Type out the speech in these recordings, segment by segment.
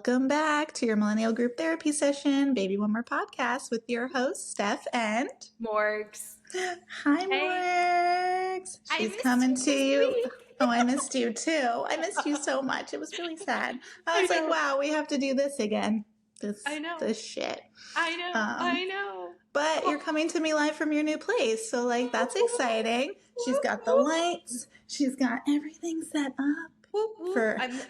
Welcome back to your Millennial Group Therapy Session, Baby One More podcast with your hosts, Steph and Morgs. Hi, Morgs. She's coming to you. Oh, I missed you too. I missed you so much. It was really sad. I was like, wow, we have to do this again. This shit. I know. But you're coming to me live from your new place. So, like, that's exciting. She's got the lights. She's got everything set up.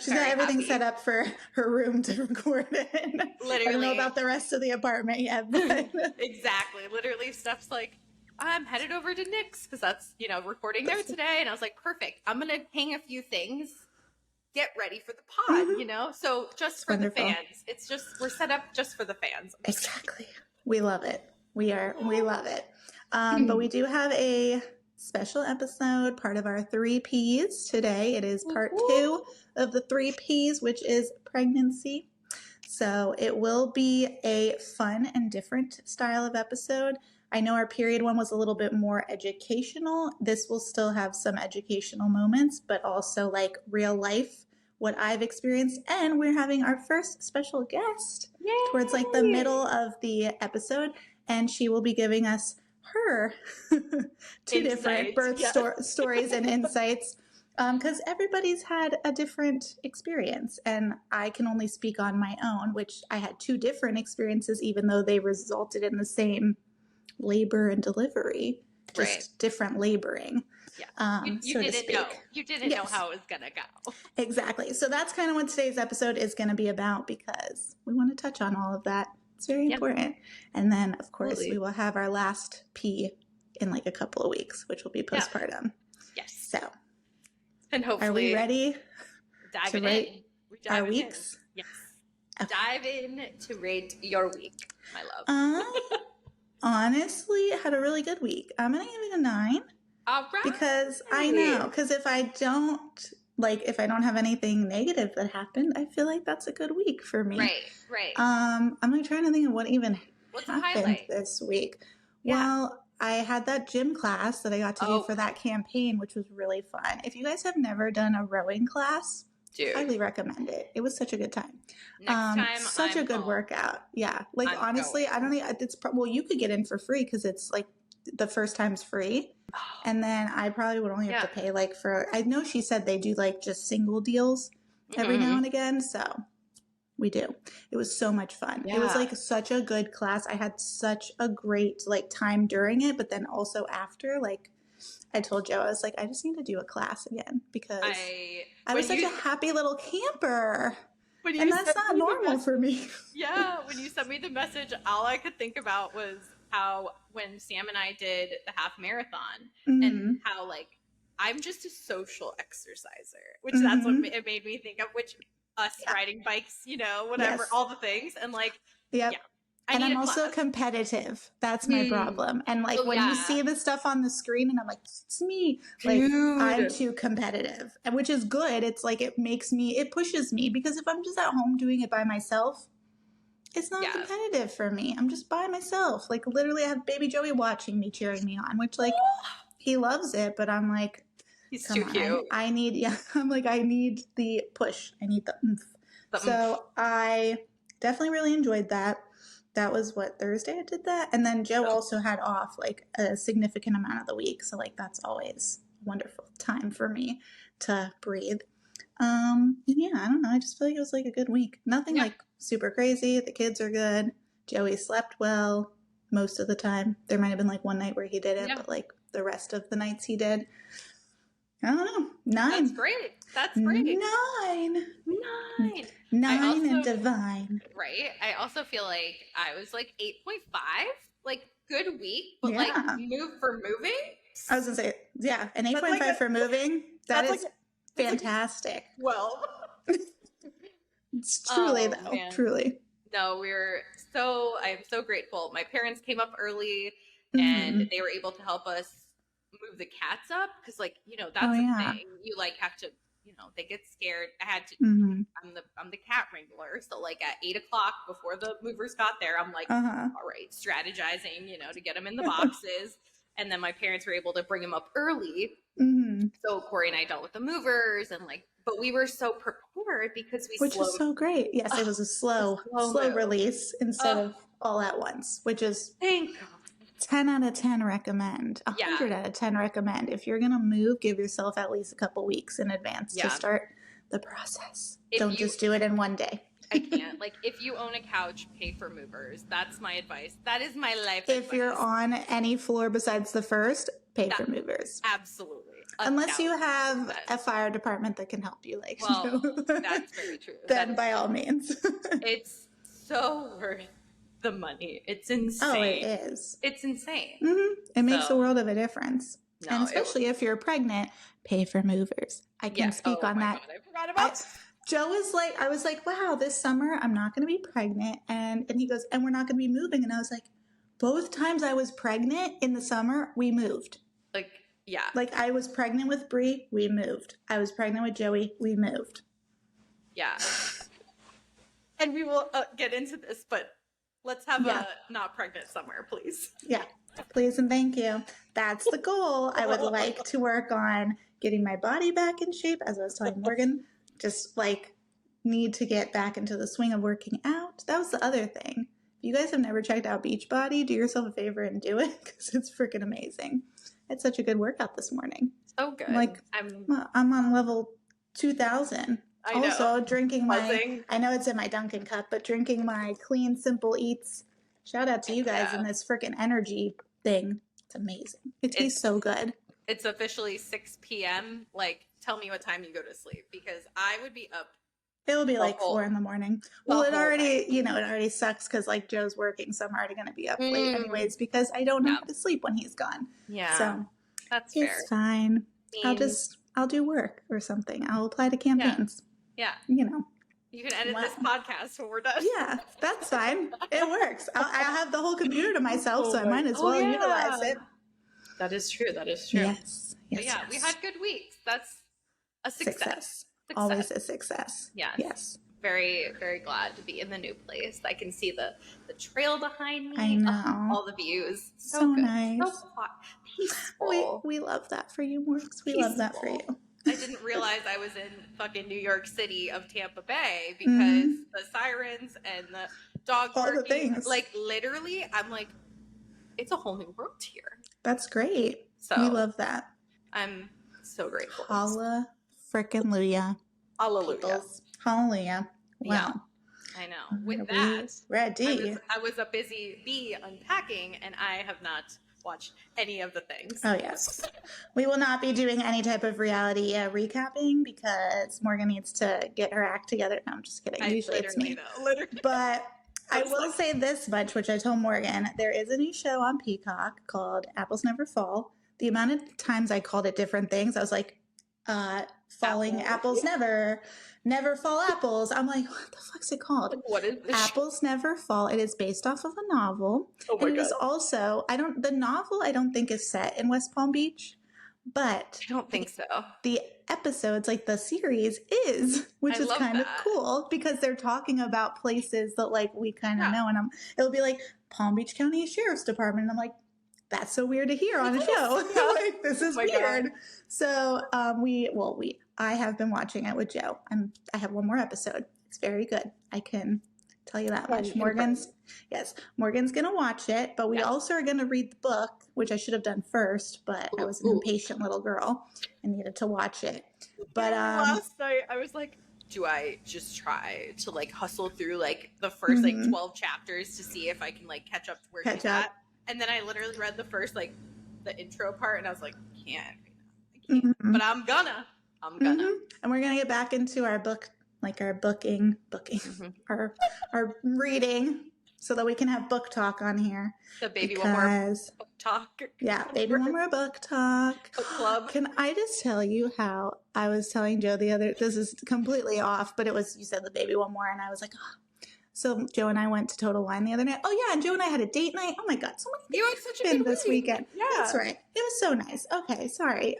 She's got everything set up for her room to record in. Literally. I don't know about the rest of the apartment yet, but exactly. Literally, Steph's like, I'm headed over to Nick's because that's, recording there today. And I was like, perfect. I'm going to hang a few things, get ready for the pod, So just for the fans. It's just, we're set up just for the fans. Exactly. We love it. We love it. But we do have a special episode, part of our 3 Ps today. It is part 2 of the 3 Ps, which is pregnancy. So it will be a fun and different style of episode. I know our period one was a little bit more educational. This will still have some educational moments, but also like real life, what I've experienced. And we're having our first special guest towards like the middle of the episode. And she will be giving us her 2 different birth stories and insights, because everybody's had a different experience, and I can only speak on my own, which I had 2 different experiences, even though they resulted in the same labor and delivery, just different laboring. Yeah, you didn't know. You didn't know how it was gonna go. Exactly. So that's kind of what today's episode is going to be about, because we want to touch on all of that. It's very important. And then, of course, we will have our last P in like a couple of weeks, which will be postpartum. Yes. So, and hopefully, are we ready to rate our weeks? Yes. Okay. Dive in to rate your week, my love. Honestly, I had a really good week. I'm going to give it a 9. All right. Because I know, because if I don't have anything negative that happened, I feel like that's a good week for me. Right. I'm like trying to think of what even What's happened this week. Yeah. Well, I had that gym class that I got to do for that campaign, which was really fun. If you guys have never done a rowing class, highly recommend it. It was such a good time. Next time, such a good workout. Yeah. Like, honestly, I don't think you could get in for free because it's like the first time's free. And then I probably would only have to pay I know she said they do like just single deals every now and again. So we do. It was so much fun. Yeah. It was like such a good class. I had such a great time during it, but then also after, I told Joe, I was like, I just need to do a class again because I was such a happy little camper. And that's not normal for me. Yeah. When you sent me the message, all I could think about was how when Sam and I did the half marathon and how I'm just a social exerciser, which that's what it made me think of, which us riding bikes, whatever, all the things. And and I'm also competitive. That's my problem. And when you see the stuff on the screen and I'm like, it's me, I'm too competitive, and which is good. It's it pushes me, because if I'm just at home doing it by myself, it's not competitive for me. I'm just by myself. Literally, I have baby Joey watching me, cheering me on, which he loves it, but I'm like, he's too cute. I need, I need the push. I need the oomph. So I definitely really enjoyed that. That was Thursday I did that. And then Joe also had off a significant amount of the week. So that's always a wonderful time for me to breathe. And I don't know. I just feel like it was a good week. Nothing super crazy. The kids are good. Joey slept well most of the time. There might have been one night where he didn't, but the rest of the nights he did. I don't know. 9. That's great. 9 and divine. Right. I also feel like I was 8.5. Good week, but move for moving. I was gonna say, an 8.5 for moving. That is fantastic. Well, it's truly truly. No, I am so grateful. My parents came up early and they were able to help us move the cats up because that's the thing. You have to, they get scared. I had to, I'm the cat wrangler. So at 8:00 before the movers got there, I'm all right, strategizing, to get them in the boxes. And then my parents were able to bring him up early. Mm-hmm. So Corey and I dealt with the movers and like, but we were so prepared because we Which is so great. Yes, it was a slow release instead of all at once, which is thank God. 10 out of 10 recommend. 100 out of 10 recommend. If you're going to move, give yourself at least a couple weeks in advance to start the process. Don't just do it in one day. I can't. Like, if you own a couch, pay for movers. That's my advice. That is my life advice. If you're on any floor besides the first, pay for movers. Absolutely. Unless you have a fire department that can help you. Like, well, that's very true. Then by all means. It's so worth the money. It's insane. Oh, it is. It's insane. Mm-hmm. It makes a world of a difference. No, and especially if you're pregnant, pay for movers. I can speak on that. God, I forgot about Joe was like, I was like, wow, this summer I'm not going to be pregnant. And he goes, and we're not going to be moving. And I was like, both times I was pregnant in the summer, we moved. Like, yeah. Like I was pregnant with Bree, we moved. I was pregnant with Joey, we moved. Yeah. And we will get into this, but let's have a not pregnant summer, please. Yeah, please and thank you. That's the goal. I would like to work on getting my body back in shape, as I was telling Morgan. Just like need to get back into the swing of working out. That was the other thing. If you guys have never checked out Beachbody, do yourself a favor and do it because it's freaking amazing. It's such a good workout this morning. So good. Like I'm on level 2000. I know. Also drinking I know it's in my Dunkin' cup, but drinking my Clean Simple Eats. Shout out to you guys in this freaking energy thing. It's amazing. It tastes so good. It's officially 6 p.m. Like, tell me what time you go to sleep because I would be up. It'll be like 4 a.m. Well, it already sucks because like Joe's working, so I'm already going to be up late anyways because I don't know how to sleep when he's gone. Yeah. So that's fair. It's fine. I'll do work or something. I'll apply to campaigns. Yeah. You know. You can edit this podcast when we're done. Yeah, that's fine. It works. I have the whole computer to myself, so I might as well utilize it. That is true. Yes. Yes. Yeah, we had good weeks. That's a success. Always a success. Yes. Very, very glad to be in the new place. I can see the trail behind me. I know. All the views. So good. nice. So peaceful. We love that for you, Morgs. We love that for you. I didn't realize I was in fucking New York City of Tampa Bay because the sirens and the dog barking. All the things. Like, literally, I'm like, it's a whole new world here. That's great. So we love that. I'm so grateful. Hallelujah. Frickin' Hallelujah. Hallelujah. Wow. Yeah, I know. With that, ready. I was a busy bee unpacking, and I have not watched any of the things. Oh, yes. We will not be doing any type of reality recapping because Morgan needs to get her act together. No, I'm just kidding. Usually it's me. But I will say this much, which I told Morgan. There is a new show on Peacock called Apples Never Fall. The amount of times I called it different things, I was like, falling apples never fall apples. I'm like, what the fuck's it called? What is this? Apples Never Fall. It is based off of a novel. Oh my and it God. is also, the novel I don't think is set in West Palm Beach, but I don't think so. The episodes, like the series is, which is kind of cool because they're talking about places that like we kind of know. And it'll be like Palm Beach County Sheriff's Department. And I'm like, that's so weird to hear on a show. Like, this is weird. God. So I have been watching it with Joe. I have one more episode. It's very good. I can tell you that much. Morgan's gonna watch it, but we also are gonna read the book, which I should have done first, but I was an impatient little girl and needed to watch it. But last night I was like, do I just try to like hustle through like the first like 12 chapters to see if I can like catch up to where she's at? And then I literally read the first, like, the intro part, and I was like, I can't. But I'm gonna. And we're gonna get back into our book, like our booking, our reading, so that we can have book talk on here. The baby one more book talk. Yeah, baby one more book talk. Book club. Can I just tell you how I was telling Joe this is completely off, but you said the baby one more, and I was like, oh. So Joe and I went to Total Wine the other night. Oh yeah, and Joe and I had a date night. Oh my God, so many things have been this weekend. Yeah, that's right. It was so nice. Okay, sorry.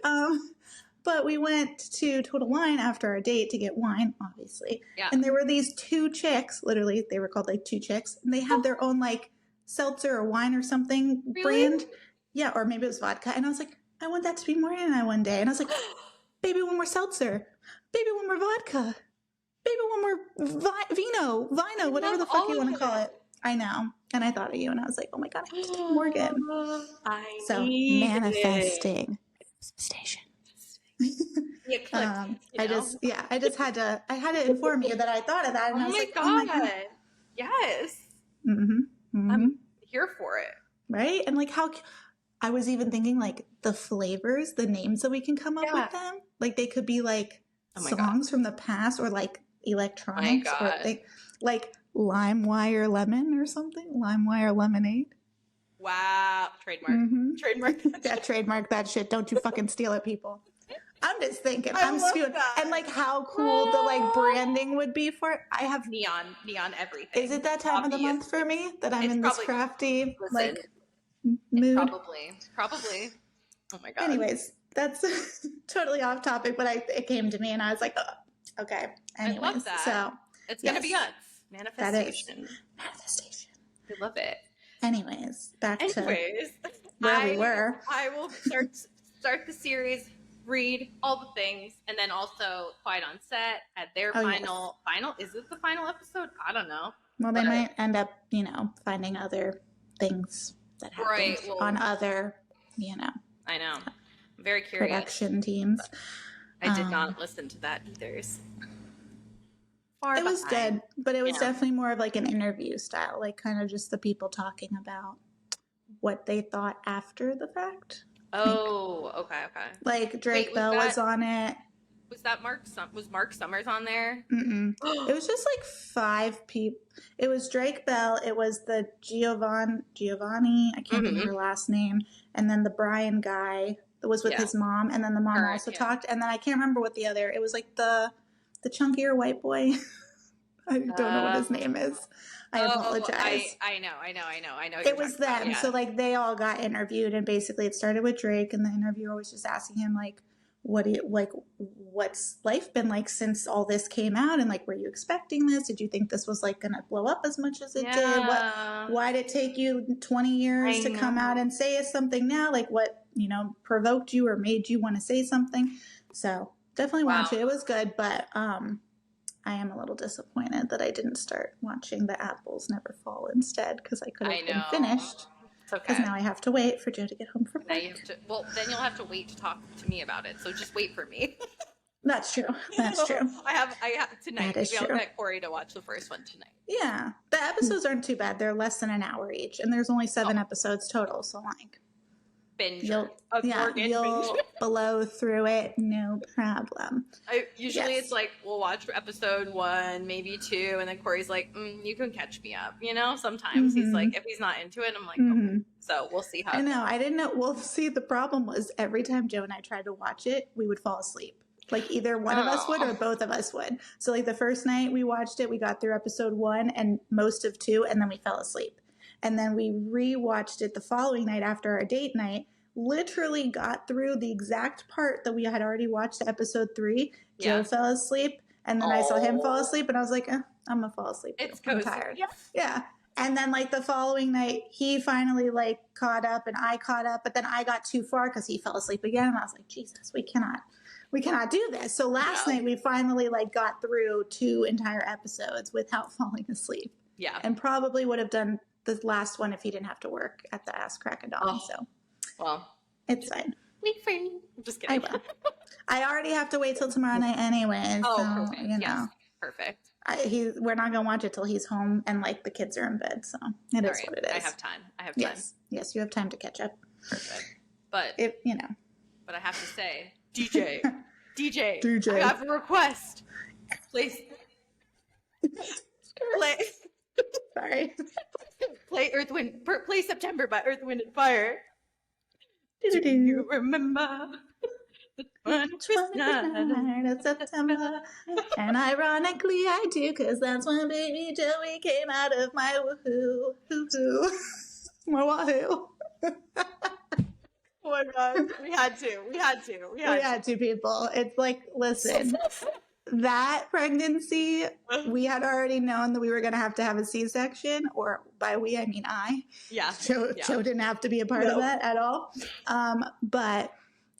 But we went to Total Wine after our date to get wine, obviously. Yeah. And there were these two chicks. Literally, they were called like two chicks, and they had their own like seltzer or wine or something brand. Yeah, or maybe it was vodka. And I was like, I want that to be Morgan and I one day. And I was like, baby, one more seltzer. Baby, one more vodka. Baby, one more vino, whatever the fuck you want to call it. I know. And I thought of you and I was like, oh my God, I have to take Morgan. So manifesting. Station. The eclipse, I just had to inform you that I thought of that. And I was like, God. oh my God. Yes. Mm-hmm. I'm here for it. Right? And like how I was even thinking like the flavors, the names that we can come up with them. Like they could be like songs from the past or like electronics or like LimeWire lemon or something. LimeWire lemonade. Wow. Trademark. Yeah, trademark that shit. Don't you fucking steal it, people. I'm just thinking. I'm spewing. That. And like how cool the like branding would be for it. I have neon everything. Is it that time of the month for me that I'm in this crafty like mood? Probably. Oh my God. Anyways, that's totally off topic, but it came to me and I was like, oh, okay. Anyways, I love that. So it's gonna be us. Manifestation. Manifestation. I love it. Anyways, back to where we were. I will start the series, read all the things, and then also Quiet on Set at their final. Is it the final episode? I don't know. Well, they might end up, finding other things that happen on other, I know. I'm very curious. Production teams. I did not listen to that either. It was good, but it was definitely more of like an interview style, like kind of just the people talking about what they thought after the fact. Oh, okay. Like Drake Bell was on it. Was that Mark Summers on there? Mm-mm. It was just like 5 people. It was Drake Bell. It was the Giovanni. I can't remember her last name. And then the Brian guy that was with his mom. And then the mom also talked. And then I can't remember what the other. It was like the chunkier white boy. I don't know what his name is. I apologize. I know. It was them. So like they all got interviewed, and basically it started with Drake, and the interviewer was just asking him like, what's life been like since all this came out, and like, were you expecting this? Did you think this was like gonna blow up as much as it did? Why did it take you 20 years to come out and say something now? Like what provoked you or made you want to say something? So definitely watch it. It was good, but I am a little disappointed that I didn't start watching The Apples Never Fall instead, because I could have been finished. It's okay. Because now I have to wait for Joe to get home from work. Then you'll have to wait to talk to me about it. So just wait for me. That's true. I have tonight. That is maybe true. I'll get Corey to watch the first one tonight. Yeah, the episodes aren't too bad. They're less than an hour each, and there's only 7 episodes total. So like, you'll blow through it, no problem. Usually it's like we'll watch episode 1, maybe 2, and then Corey's like, "You can catch me up." Sometimes he's like, if he's not into it, I'm like, okay. So we'll see how. I know. I didn't know. Well, see, the problem was every time Joe and I tried to watch it, we would fall asleep. Like either one of us would or both of us would. So like the first night we watched it, we got through episode 1 and most of 2, and then we fell asleep. And then we re-watched it the following night after our date night, literally got through the exact part that we had already watched episode 3. Joe fell asleep, and then I saw him fall asleep, and I was like, I'm going to fall asleep. I'm tired. Yeah. And then like the following night, he finally like caught up and I caught up, but then I got too far because he fell asleep again. And I was like, Jesus, we cannot do this. So last night we finally like got through 2 entire episodes without falling asleep. Yeah. And probably would have done the last one if he didn't have to work at the ass crack of dawn. So well, it's fine. Wait for me. I'm just kidding. I will. I already have to wait till tomorrow night anyway. Oh, perfect. Yes, perfect. We're not gonna watch it till he's home and like the kids are in bed. So it is what it is. I have time. Yes, you have time to catch up. Perfect. But But I have to say, DJ, I have a request. Please. Sorry. Play September by Earth, Wind, and Fire. Do you remember the 29th of September? And ironically, I do, because that's when baby Joey came out of my woohoo. My wahoo. Oh my God. We had to, people. It's like, listen. That pregnancy, we had already known that we were going to have a C-section, or by we, I mean I. Yeah. Joe didn't have to be a part of that at all. But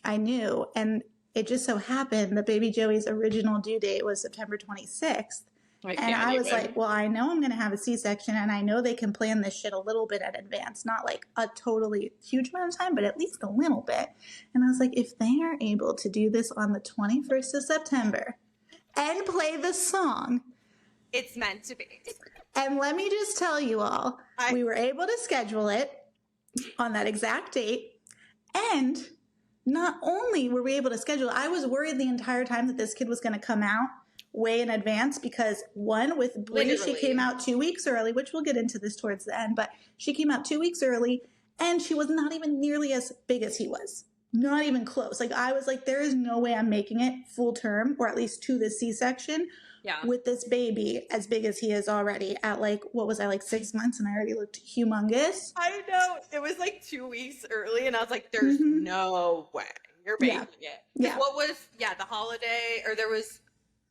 I knew, and it just so happened that baby Joey's original due date was September 26th. And I was like, well, I know I'm going to have a C-section, and I know they can plan this shit a little bit in advance. Not like a totally huge amount of time, but at least a little bit. And I was like, if they are able to do this on the 21st of September and play the song, it's meant to be. And let me just tell you all, we were able to schedule it on that exact date. And not only were we able to schedule it, I was worried the entire time that this kid was going to come out way in advance because one, with Bree, she came out 2 weeks early, which we'll get into this towards the end, but she came out 2 weeks early and she was not even nearly as big as he was. Not even close. Like I was like, there is no way I'm making it full term or at least to the C-section with this baby as big as he is already at like, what was I, like 6 months, and I already looked humongous. I know. It was like 2 weeks early and I was like, there's no way you're making it. Yeah. What was, the holiday, or there was,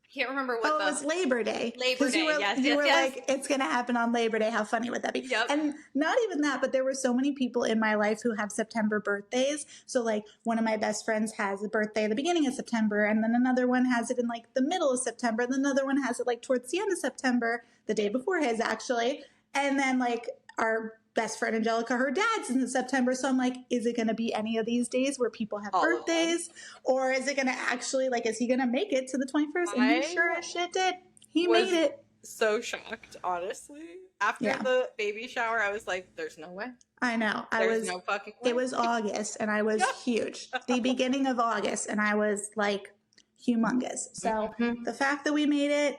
I can't remember what it was Labor Day. Labor Day, you were like, it's going to happen on Labor Day. How funny would that be? Yep. And not even that, but there were so many people in my life who have September birthdays. So like one of my best friends has a birthday at the beginning of September, and then another one has it in like the middle of September, and then another one has it like towards the end of September, the day before his actually. And then like our best friend Angelica, her dad's in September. So I'm like, is it going to be any of these days where people have birthdays? Or is it going to actually, like, is he going to make it to the 21st? And he sure as shit did. He made it. So shocked, honestly. After the baby shower, I was like, there's no way. I know. There's no fucking way. It was August and I was huge. The beginning of August, and I was like humongous. So the fact that we made it,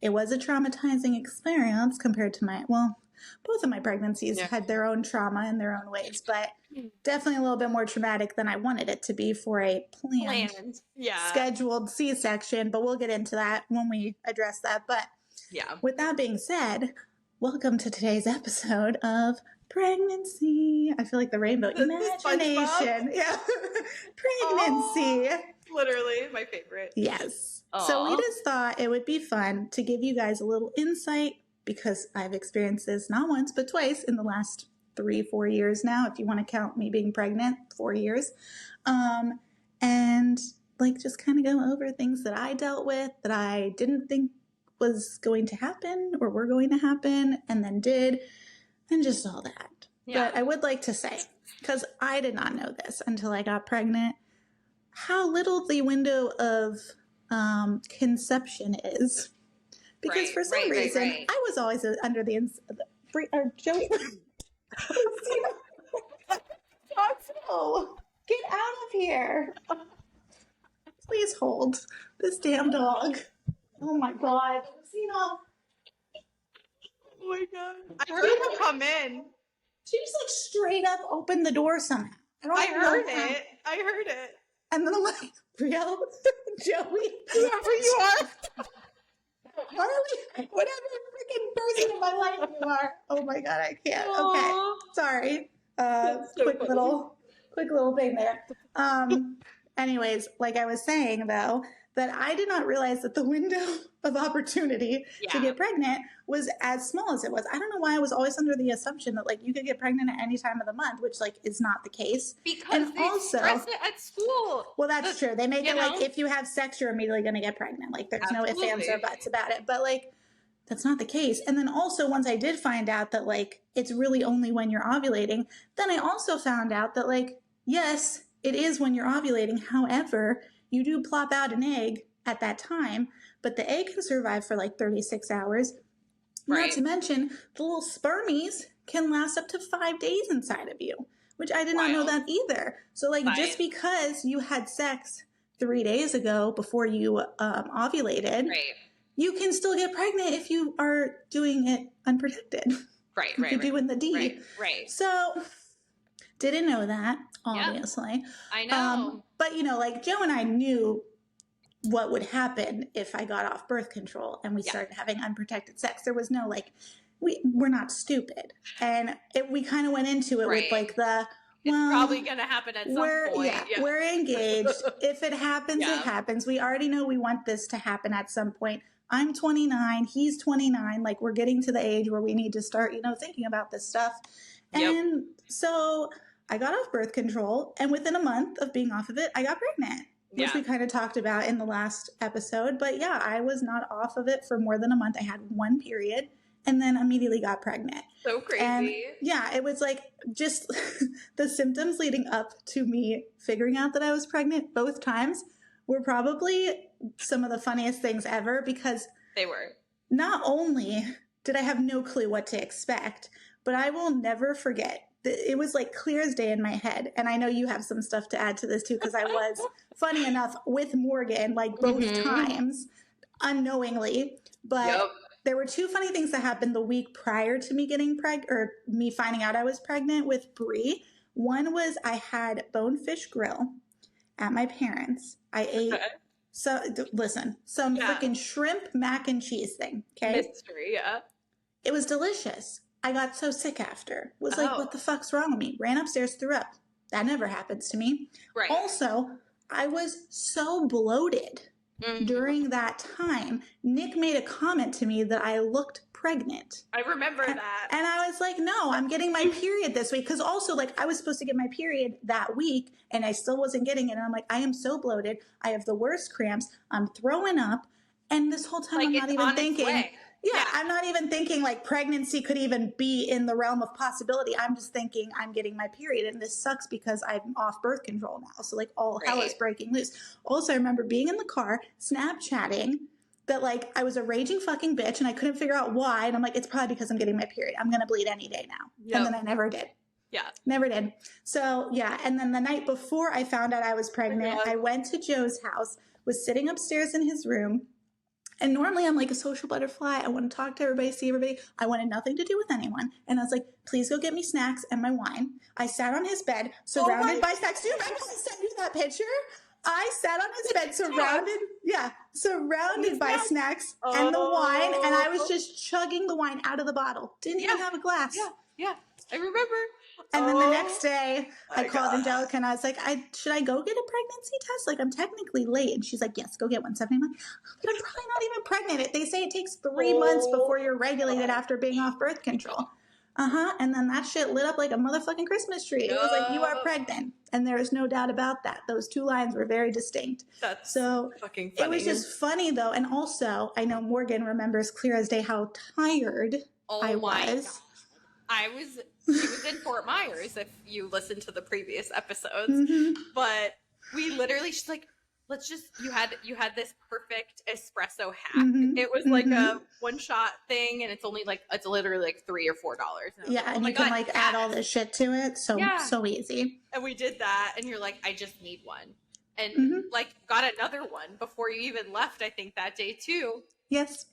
it was a traumatizing experience compared to both of my pregnancies had their own trauma in their own ways, but definitely a little bit more traumatic than I wanted it to be for a planned scheduled C-section, but we'll get into that when we address that. But with that being said, welcome to today's episode of Pregnancy. I feel like the rainbow. Imagination. Yeah. Pregnancy. Literally my favorite. Yes. So we just thought it would be fun to give you guys a little insight, because I've experienced this not once, but twice in the last 3-4 years now, if you want to count me being pregnant, 4 years. And like just kind of go over things that I dealt with that I didn't think was going to happen or were going to happen and then did, and just all that. Yeah. But I would like to say, because I did not know this until I got pregnant, how little the window of conception is. Because for some reason, I was always under the Joey. Get out of here. Please hold this damn dog. Oh my God. Oh my God. I heard her come in. She just like straight up opened the door somehow. I heard it. And then I'm like, Brielle, Joey, whoever you are. Harley, whatever freaking person in my life you are. Oh my God, I can't. Okay, sorry. Quick little thing there. Anyways, like I was saying though, that I did not realize that the window of opportunity to get pregnant was as small as it was. I don't know why I was always under the assumption that like you could get pregnant at any time of the month, which like is not the case. Because they stress it at school. Well, that's true. They make it like if you have sex, you're immediately going to get pregnant. Like there's no ifs, ands, or buts about it. But like that's not the case. And then also once I did find out that like it's really only when you're ovulating, then I also found out that like, yes, it is when you're ovulating. However, you do plop out an egg at that time, but the egg can survive for like 36 hours. Not to mention, the little spermies can last up to 5 days inside of you, which I did not know that either. So like just because you had sex 3 days ago before you ovulated, you can still get pregnant if you are doing it unprotected. If you're doing the D. So didn't know that, obviously. I know. But, you know, like Joe and I knew what would happen if I got off birth control and we started having unprotected sex. There was no, like, we're not stupid. And we kind of went into it with, like, it's probably going to happen at some point. Yeah, we're engaged. If it happens, it happens. We already know we want this to happen at some point. I'm 29, he's 29. Like, we're getting to the age where we need to start, thinking about this stuff. Yep. And so I got off birth control, and within a month of being off of it, I got pregnant, which we kind of talked about in the last episode. But yeah, I was not off of it for more than a month. I had one period and then immediately got pregnant. So crazy. And yeah, it was like just the symptoms leading up to me figuring out that I was pregnant both times were probably some of the funniest things ever, because they were. Not only did I have no clue what to expect, but I will never forget. It was like clear as day in my head. And I know you have some stuff to add to this too, because I was, funny enough, with Morgan, like both times, unknowingly. But there were two funny things that happened the week prior to me getting pregnant, or me finding out I was pregnant with Brie. One was I had Bonefish Grill at my parents'. I ate some freaking shrimp mac and cheese thing. Okay. Mystery, yeah. It was delicious. I got so sick after. Was like, what the fuck's wrong with me? Ran upstairs, threw up. That never happens to me. Right. Also, I was so bloated during that time. Nick made a comment to me that I looked pregnant. I remember that. And I was like, no, I'm getting my period this week. Because also, like, I was supposed to get my period that week, and I still wasn't getting it. And I'm like, I am so bloated. I have the worst cramps. I'm throwing up. And this whole time, I'm not even thinking. Yeah, I'm not even thinking like pregnancy could even be in the realm of possibility. I'm just thinking I'm getting my period, and this sucks because I'm off birth control now. So like all hell is breaking loose. Also, I remember being in the car, Snapchatting that like I was a raging fucking bitch and I couldn't figure out why. And I'm like, it's probably because I'm getting my period. I'm going to bleed any day now. And then I never did. Yeah. Never did. So yeah. And then the night before I found out I was pregnant, I went to Joe's house, was sitting upstairs in his room. And normally I'm like a social butterfly. I want to talk to everybody, see everybody. I wanted nothing to do with anyone. And I was like, please go get me snacks and my wine. I sat on his bed, surrounded by snacks. Do you remember I sent you that picture? I sat on his bed, surrounded by snacks and the wine. And I was just chugging the wine out of the bottle. Didn't even have a glass. Yeah. I remember. And then the next day, I called Angelica and I was like, should I go get a pregnancy test? Like, I'm technically late. And she's like, yes, go get one. So I'm like, but I'm probably not even pregnant. They say it takes 3 months before you're regulated after being off birth control. And then that shit lit up like a motherfucking Christmas tree. It was like, you are pregnant. And there is no doubt about that. Those two lines were very distinct. That's so fucking funny. It was just funny, though. And also, I know Morgan remembers clear as day how tired I was. She was in Fort Myers, if you listen to the previous episodes, but we literally, she's like, you had this perfect espresso hack. It was like a one shot thing, and it's literally like $3 or $4. And you can like add all this shit to it. So easy. And we did that, and you're like, I just need one. And like got another one before you even left, I think that day too. Yes.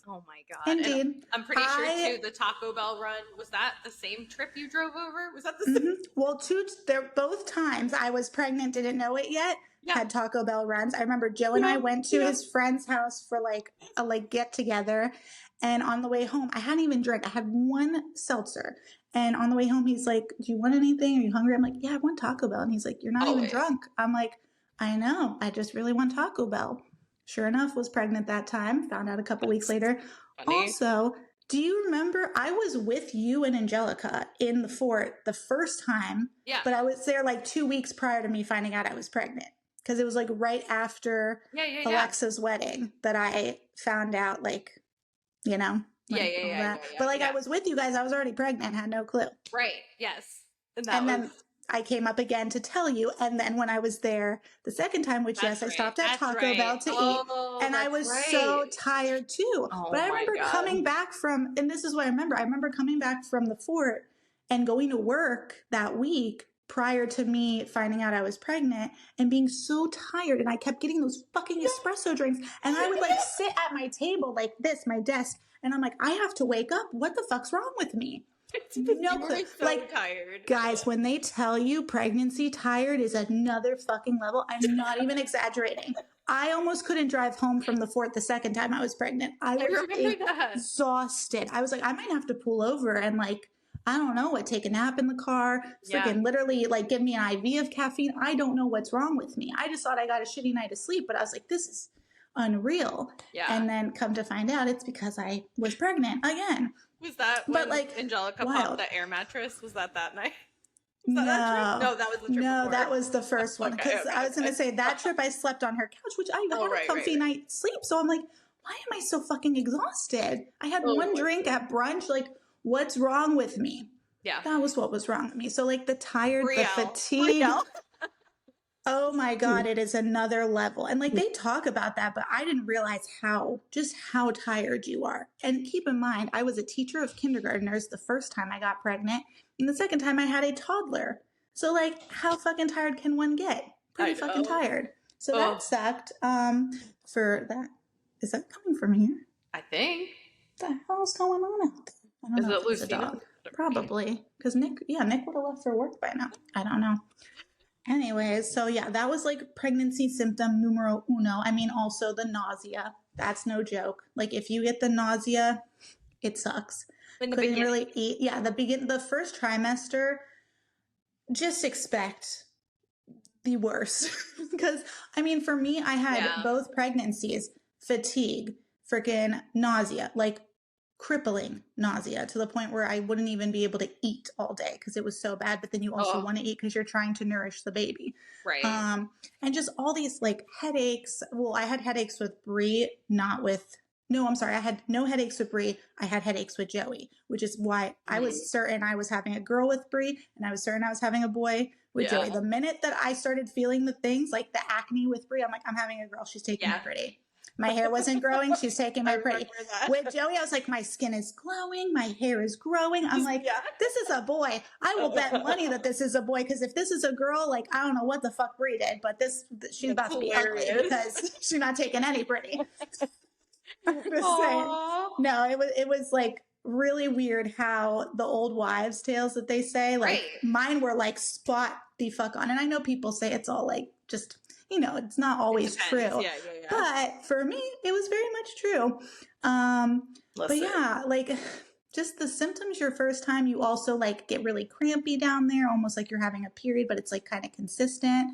Oh my God. Indeed. And I'm pretty sure too, the Taco Bell run, was that the same trip you drove over? Was that the same? Well, they're both times I was pregnant, didn't know it yet, had Taco Bell runs. I remember Joe and I went to his friend's house for like a get together. And on the way home, I hadn't even drank. I had one seltzer. And on the way home, he's like, do you want anything? Are you hungry? I'm like, yeah, I want Taco Bell. And he's like, you're not even drunk. I'm like, I know. I just really want Taco Bell. Sure enough, was pregnant that time. Found out a couple weeks later. Funny. Also, do you remember I was with you and Angelica in the fort the first time? Yeah. But I was there like 2 weeks prior to me finding out I was pregnant. Because it was like right after Alexa's wedding that I found out, like, you know. But like I was with you guys. I was already pregnant. Had no clue. Right. Yes. And then I came up again to tell you, and then when I was there the second time, which I stopped at Taco Bell to eat, and I was so tired too. But I remember coming back from, and this is what I remember coming back from the fort and going to work that week prior to me finding out I was pregnant and being so tired, and I kept getting those fucking espresso drinks, and I would like sit at my table like this, my desk, and I'm like, I have to wake up. What the fuck's wrong with me? No clue. So like, tired. Guys, when they tell you pregnancy tired is another fucking level, I'm not even exaggerating. I almost couldn't drive home from the fort the second time I was pregnant. I was exhausted. I was like, I might have to pull over and like, I don't know what, take a nap in the car, freaking literally like give me an IV of caffeine. I don't know what's wrong with me. I just thought I got a shitty night of sleep, but I was like, this is unreal. Yeah. And then come to find out it's because I was pregnant again. Was that when Angelica popped the air mattress? Was that night? No, that was the trip before. That was the first one. Because I was going to say that trip I slept on her couch, which I had a comfy night's sleep. So I'm like, why am I so fucking exhausted? I had one drink at brunch. Like, what's wrong with me? Yeah. That was what was wrong with me. So like the fatigue. Oh my God, it is another level. And like they talk about that, but I didn't realize how tired you are. And keep in mind, I was a teacher of kindergartners the first time I got pregnant. And the second time I had a toddler. So like how fucking tired can one get? Pretty fucking tired. So that sucked. For that. Is that coming from here? I think. What the hell's going on out there? I don't know if it's a dog. Probably. Because Nick would have left for work by now. I don't know. Anyways, so yeah, that was like pregnancy symptom numero uno. I mean, also the nausea. That's no joke. Like if you get the nausea, it sucks. Couldn't really eat. Yeah, the first trimester, just expect the worst. Because I mean, for me, I had both pregnancies, fatigue, freaking nausea, like crippling nausea to the point where I wouldn't even be able to eat all day because it was so bad. But then you also want to eat because you're trying to nourish the baby. Right. And just all these like headaches. Well, I had headaches with Brie, I had no headaches with Brie. I had headaches with Joey, which is why I was certain I was having a girl with Brie and I was certain I was having a boy with Joey. The minute that I started feeling the things like the acne with Brie, I'm like, I'm having a girl. She's taking my pretty. My hair wasn't growing. She's taking my pretty. With Joey, I was like, my skin is glowing. My hair is growing. I'm like, this is a boy. I will bet money that this is a boy. Because if this is a girl, like, I don't know what the fuck Brie did, but she's about to be ugly because she's not taking any pretty. I'm just saying. No, it was like really weird how the old wives' tales that they say, like mine were like spot the fuck on. And I know people say it's all like just, it's not always true. Yeah. But for me, it was very much true. But yeah, like just the symptoms your first time, you also like get really crampy down there, almost like you're having a period, but it's like kind of consistent.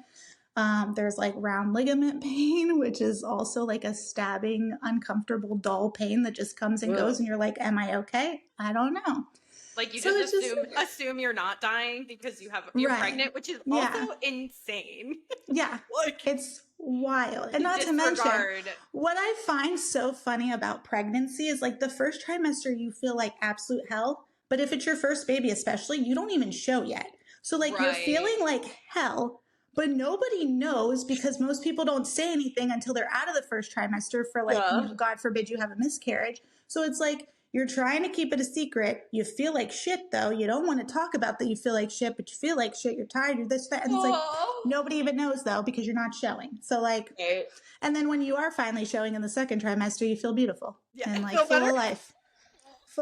There's like round ligament pain, which is also like a stabbing, uncomfortable, dull pain that just comes and goes. And you're like, am I okay? I don't know. Like you just assume you're not dying because you're pregnant, which is also insane. Yeah. It's wild. And not to mention, what I find so funny about pregnancy is like the first trimester, you feel like absolute hell. But if it's your first baby, especially, you don't even show yet. So like you're feeling like hell, but nobody knows because most people don't say anything until they're out of the first trimester for like, God forbid you have a miscarriage. So it's like, you're trying to keep it a secret. You feel like shit, though. You don't want to talk about that you feel like shit, but you feel like shit. You're tired. You're this, that. And it's like, nobody even knows, though, because you're not showing. So, like, and then when you are finally showing in the second trimester, you feel beautiful and, like, full of life.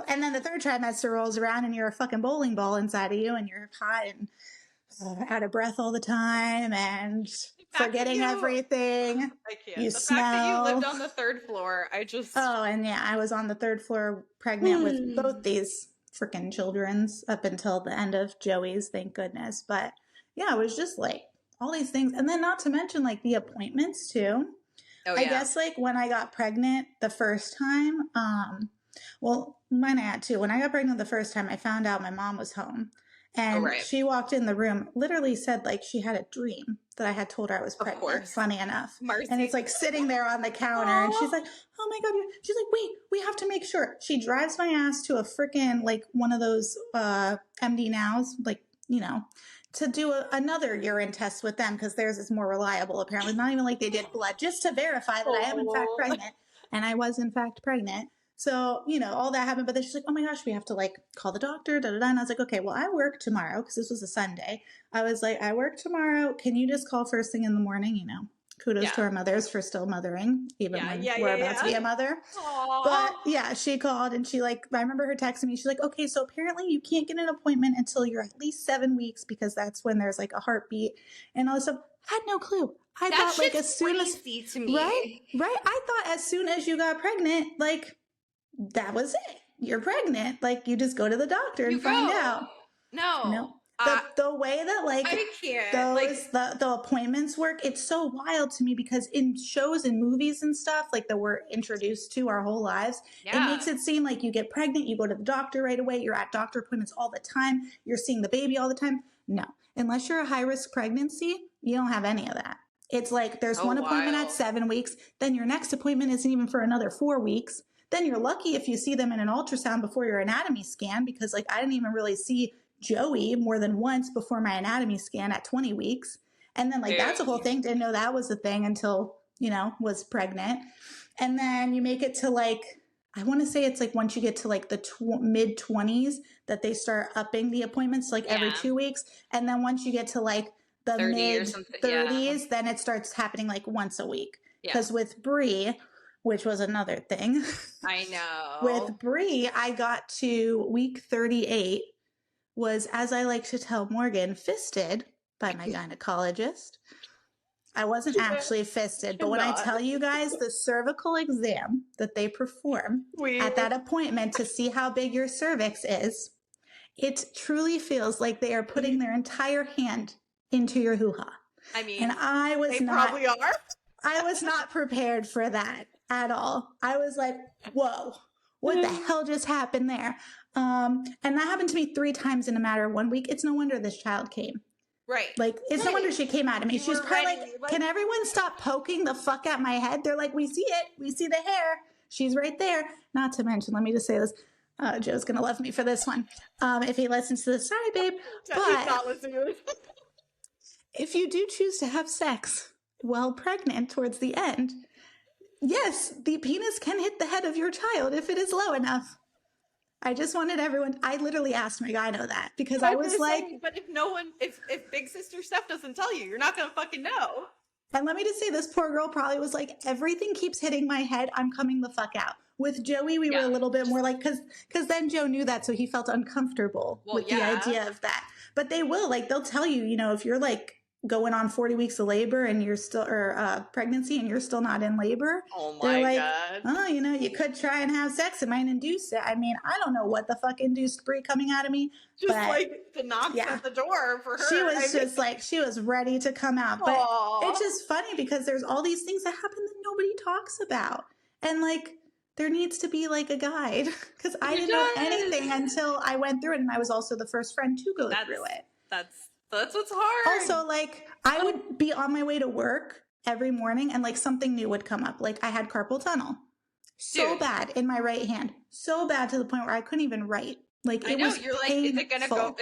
And then the third trimester rolls around and you're a fucking bowling ball inside of you and you're hot and out of breath all the time and forgetting everything. I can't. You the smell. Fact that you lived on the third floor, and I was on the third floor pregnant with both these freaking children's up until the end of Joey's, thank goodness. But yeah, it was just like all these things. And then not to mention like the appointments too. I guess like when I got pregnant the first time, mine I had too. When I got pregnant the first time, I found out my mom was home. And she walked in the room, literally said like she had a dream that I had told her I was pregnant, funny enough. And it's like sitting there on the counter and she's like, oh my God. She's like, wait, we have to make sure. She drives my ass to a freaking like one of those MD Nows, like, to do another urine test with them because theirs is more reliable apparently. Not even like they did blood, just to verify that I am in fact pregnant. And I was in fact pregnant. So, all that happened. But then she's like, oh my gosh, we have to like call the doctor. And I was like, okay, well, I work tomorrow because this was a Sunday. I was like, I work tomorrow. Can you just call first thing in the morning? Kudos to our mothers for still mothering, even when we're about to be a mother. Aww. But yeah, she called and she like, I remember her texting me. She's like, okay, so apparently you can't get an appointment until you're at least 7 weeks because that's when there's like a heartbeat and all this stuff. I had no clue. I thought like as soon as, to me. Right. I thought as soon as you got pregnant, like, that was it. You're pregnant. Like, you just go to the doctor and find out. No. The way that like I can't. those the appointments work, it's so wild to me because in shows and movies and stuff like that we're introduced to our whole lives, it makes it seem like you get pregnant, you go to the doctor right away, you're at doctor appointments all the time, you're seeing the baby all the time. No, unless you're a high risk pregnancy, you don't have any of that. It's like there's one appointment at 7 weeks, then your next appointment isn't even for another 4 weeks. Then you're lucky if you see them in an ultrasound before your anatomy scan, because like I didn't even really see Joey more than once before my anatomy scan at 20 weeks. And then like that's a whole thing. Didn't know that was a thing until, was pregnant. And then you make it to like, I want to say it's like once you get to like the mid 20s that they start upping the appointments like every 2 weeks. And then once you get to like the mid 30s, then it starts happening like once a week. Because with Brie, which was another thing. I know. With Brie, I got to week 38, was, as I like to tell Morgan, fisted by my gynecologist. I wasn't actually fisted, but when I tell you guys the cervical exam that they perform at that appointment to see how big your cervix is, it truly feels like they are putting their entire hand into your hoo-ha. I mean, and I was probably are. I was not prepared for that at all. I was like, whoa, what the hell just happened there? And that happened to me 3 times in a matter of 1 week. It's no wonder this child came. Right. Like, it's no wonder she came out of me. She's probably like, can everyone stop poking the fuck at my head? They're like, we see it. We see the hair. She's right there. Not to mention, let me just say this. Joe's going to love me for this one. If he listens to this, sorry, babe. He's not listening to this. If you do choose to have sex while pregnant towards the end, yes, the penis can hit the head of your child if it is low enough. I just wanted everyone, I literally asked my gyno that because I was like, but if big sister Steph doesn't tell you, you're not going to fucking know. And let me just say, this poor girl probably was like, everything keeps hitting my head. I'm coming the fuck out. With Joey, we were a little bit more like, because then Joe knew that, so he felt uncomfortable with the idea of that. But they will, like, they'll tell you, if you're like going on 40 weeks of labor and you're still, or pregnancy and you're still not in labor. Oh my God. Oh, you could try and have sex. It might induce it. I mean, I don't know what the fuck induced Brie coming out of me. Just like the knocks at the door for her. She was just like, she was ready to come out. But it's just funny because there's all these things that happen that nobody talks about. And like, there needs to be like a guide because I didn't know anything until I went through it. And I was also the first friend to go through it. That's what's hard. Also, like, I would be on my way to work every morning and like something new would come up. Like I had carpal tunnel so bad in my right hand, so bad to the point where I couldn't even write. Like it was you're like, painful. is it gonna go?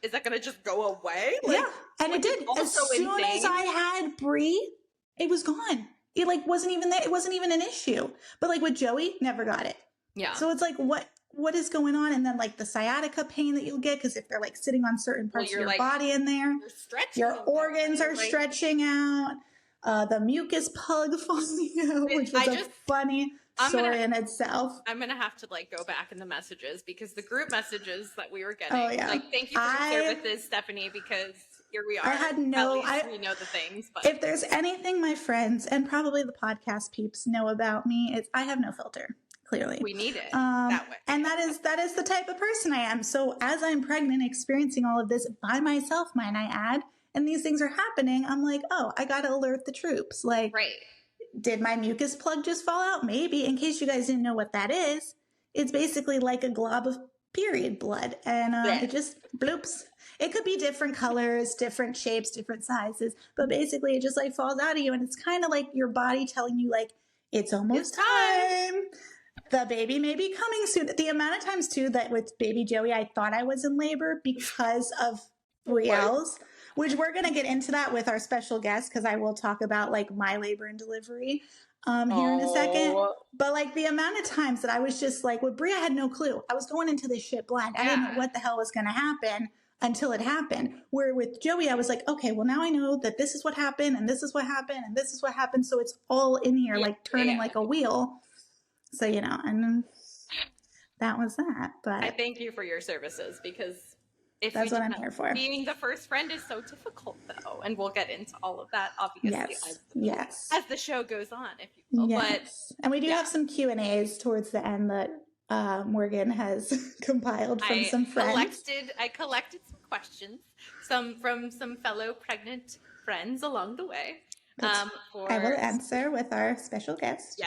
Is that gonna just go away? Like, yeah, and it did. As soon as I had Brie, it was gone. It like wasn't even there. It wasn't even an issue. But like with Joey, never got it. Yeah. So it's like what is going on? And then like the sciatica pain that you'll get because if they're like sitting on certain parts of your body in there, your organs are stretching out. The mucus plug falling out, which was a funny story in itself. I'm gonna have to like go back in the messages because the group messages that we were getting, like, thank you for your services, Stephanie, because here we are. I had we know the things. But if there's anything my friends and probably the podcast peeps know about me, it's I have no filter. Clearly, we need it that way, and that is the type of person I am. So as I'm pregnant, experiencing all of this by myself, might I add, and these things are happening, I'm like, oh, I gotta alert the troops. Like, did my mucus plug just fall out? Maybe. In case you guys didn't know what that is, it's basically like a glob of period blood, and it just bloops. It could be different colors, different shapes, different sizes, but basically it just like falls out of you, and it's kind of like your body telling you like it's almost time. The baby may be coming soon. The amount of times too that with baby Joey, I thought I was in labor because of Brielle's, which we're going to get into that with our special guest because I will talk about like my labor and delivery here in a second. But like the amount of times that I was just like with Brie, I had no clue. I was going into this shit blind. I didn't know what the hell was going to happen until it happened. Where with Joey, I was like, okay, well now I know that this is what happened and this is what happened and this is what happened. So it's all in here, like turning like a wheel. So, and that was that. But I thank you for your services because that's what I'm here for. Being the first friend is so difficult, though, and we'll get into all of that, obviously, as the show goes on, if you will. Yes. And we do have some Q&As towards the end that Morgan has compiled from some friends. I collected some questions, some from some fellow pregnant friends along the way. I will answer with our special guest.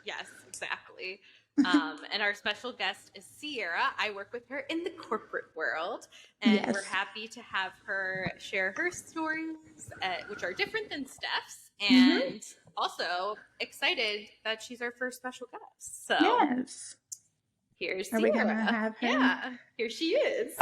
Yes, exactly. And our special guest is Ciara. I work with her in the corporate world, and we're happy to have her share her stories, which are different than Steph's, and also excited that she's our first special guest. So yes, here's Are Ciara. we gonna have her? Yeah, here she is.